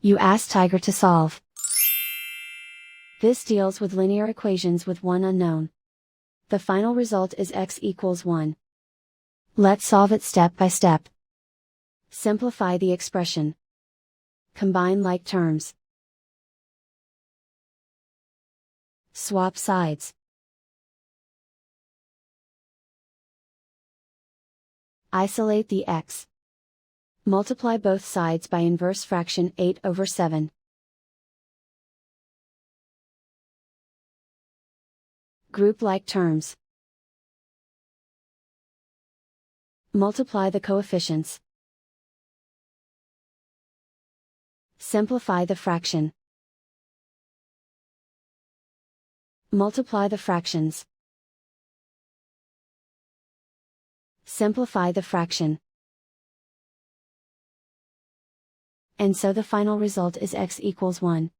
You ask Tiger to solve. This deals with linear equations with one unknown. The final result is x equals 1. Let's solve it step by step. Simplify the expression. Combine like terms. Swap sides. Isolate the x. Multiply both sides by inverse fraction 8/7. Group like terms. Multiply the coefficients. Simplify the fraction. Multiply the fractions. Simplify the fraction. And so the final result is x equals 1.